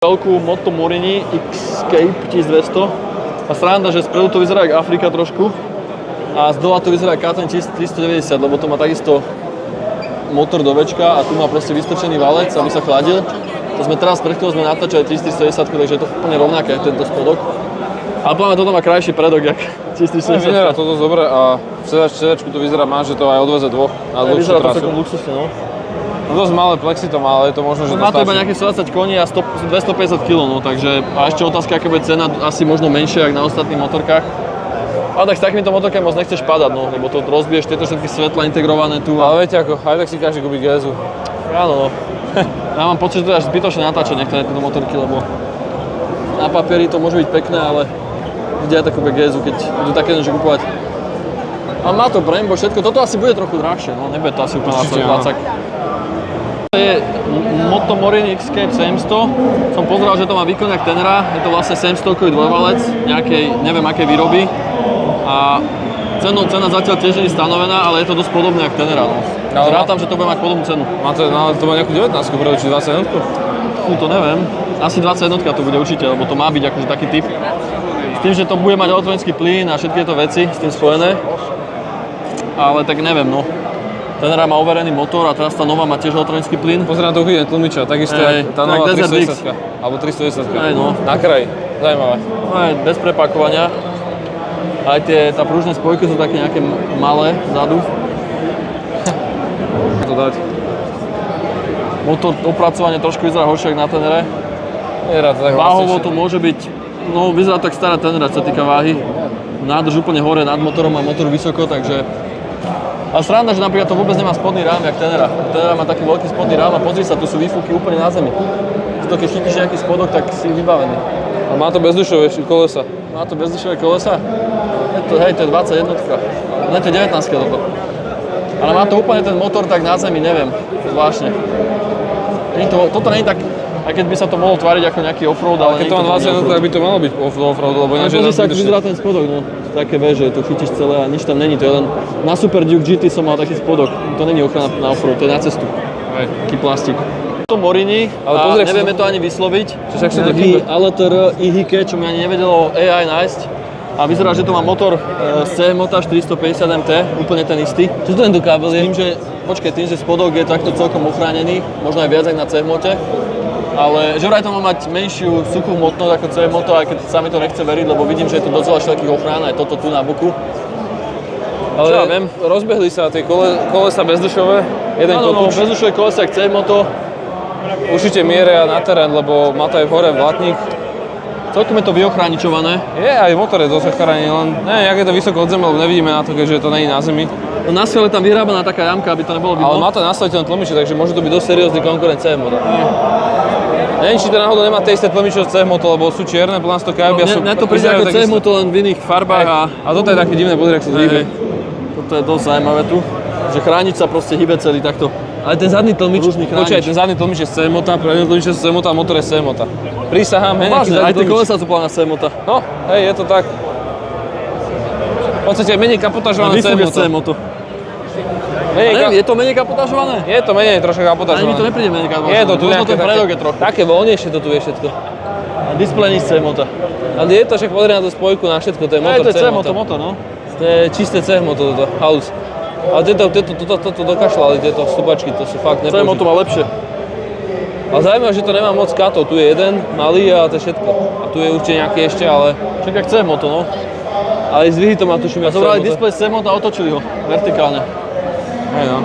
Veľkú Moto Morini X-Cape 1200 a sranda, že spredu to vyzerá ako Afrika trošku a z dola to vyzerá ako KTM 390, lebo to má takisto motor do Včka a tu má proste vystrčený valec, aby sa chladil. To sme teraz pred chvíľou natáčali 310, takže je to úplne rovnaké tento spodok. Ale podľa mňa toto má krajší predok, jak 310. Vyzerá toto dobre a v sedačku to vyzerá že to aj odveze dvoch na dlhšiu vyzerá to trasu. takom luxusne, no. No dosť malé plexy to má, ale je to možno, že to Má to iba stačí. nejakých 120 koní a 250 kg, no, takže a ešte otázka, aká bude cena, asi možno menšia, ako na ostatných motorkách. Ale tak s takýmito motorkami moc nechceš padať, no, lebo to rozbiješ tieto všetky svetla integrované tu. Ale viete ako, aj tak si každý kúpi GS-u. Áno, no. Ja mám pocit, že to je až zbytočné natáčať niektoré tieto motorky, lebo na papieri to môže byť pekné, ale ľudia tak kúpia GS-u, keď budú také že kupovať. A má to Brembo, všetko, toto asi bude trochu drahšie, no, nebude to asi úplne na 20. To je Moto Morini X-Cape 700. Som pozeral, že to má výkon jak Tenera. Je to vlastne 700-kový dvojvalec, nejakej, neviem akej výroby. A cena zatiaľ tiež nie je stanovená, ale je to dosť podobné jak Tenera. No. Rátam, že to bude mať podobnú cenu. Má to, no, to má nejakú 19-ku, či 21-ku? To neviem. Asi 21 to bude určite, lebo to má byť akože taký typ. S tým, že to bude mať elektronický plyn a všetky tieto veci s tým spojené. Ale tak neviem, no. Tenera má overený motor a teraz tá nová má tiež elektronický plyn. Pozerám to uchytne tlmiča, takisto tá nová 310 alebo 310 no. Na kraji, zaujímavé. Aj bez prepakovania. Aj tá pružné spojky sú také nejaké malé vzadu. To dať. Motor opracovanie trošku vyzerá horšie ako na Tenere. Váhovo to môže byť, no vyzerá tak stará Tenera, čo sa týka váhy. Nádrž úplne hore nad motorom a motor vysoko, takže... A sranda, že napríklad to vôbec nemá spodný rám, jak Tenera. Tenera má taký veľký spodný rám a pozri sa, tu sú výfuky úplne na zemi. Keď chytíš nejaký spodok, tak si vybavený. A má to bezdušové kolesa. Má to bezdušové kolesa? To je 21. Ne, to je 19 toto. Ale má to úplne ten motor tak na zemi, neviem. Zvláštne. Toto nie je tak, aj keď by sa to mohlo tváriť ako nejaký offroad, ale keď to má 21, tak by to malo byť offroad, lebo ináč je pozri sa, ako vyzerá ten spodok, no. Také že to chytíš celé a nič tam není, to je len... Na Super Duke GT som mal taký spodok, to není ochrana na offroad, to je na cestu. Taký plastik. To Morini, ale a nevieme to ani vysloviť. Čo sa to chýba? LTR IHK, čo mi ani nevedelo AI nájsť. A vyzerá, že to má motor z CMOTA 450 MT, úplne ten istý. Čo to tento kábel je? Tým, že spodok je takto celkom ochránený, možno aj viac ako na CMOTe. Ale že vraj to má mať menšiu suchú hmotnosť ako CMOTo, aj keď sa mi to nechce veriť, lebo vidím, že je tu docela všetkých ochrán, aj toto tu na boku. Ale ja viem, rozbehli sa tie kolesa bezdušové, jeden kotúč. No, bezdušové kolesa jak CMOTo. Určite mieria na terén, lebo má to aj hore vlátnik. Celkom je to vyochraničované. Je, aj motor je dosť ochránený, len neviem, jak je to vysoko od zeme, lebo nevidíme na to, keďže to není na zemi. No na skele tam vyrábaná taká jamka, aby to nebolo vidno. Ale má to nastaviteľné tlmiče, takže môže to byť dosť seriózny konkurent CMOTa. Neviem, či to náhodou nemá tie isté tlmiče od CMOTo, lebo sú čierne, podľa nás to Kajabia sú... Mne to príde ako CMOTo, len v iných farbách a toto je také divné, pozri, ak sa to hýbe. Toto je dosť zaujímavé tu, že chrániť sa proste hýbe celý takto. Ale ten zadný tlmič, počkaj, ten zadný tlmič je z CMOTA, predný tlmič je z CMOTA a motor je z CMOTA. Prísahám, hej, nejaký zadný aj tie tlmič. kolesa sú plná CMOTA. No, hej, je to tak. V podstate je menej kapotážované CMOTo. Je to menej kapotážované? Je to menej troška kapotážované. Ani mi to nepríde menej kapotážované. Je to tu nejaké ten predok je trochu. Také voľnejšie to tu je všetko. A displej z CMOTA. Ale je to, však pozri na tú spojku, na všetko, to je motor to je CMOTo motor, no. To je čisté CMOTo toto, halus. Ale toto dokašľali, tieto stupačky, to sú fakt nepoužité. CMOTo má lepšie. Ale zaujímavé, že to nemá moc katov, tu je jeden malý a to je všetko. A tu je určite nejaký ešte, ale... Však jak CMOTo, no. Ale zdvihy to má tuším jak CMOTo. Zobrali displej CMOTo a otočili ho vertikálne. Hej no.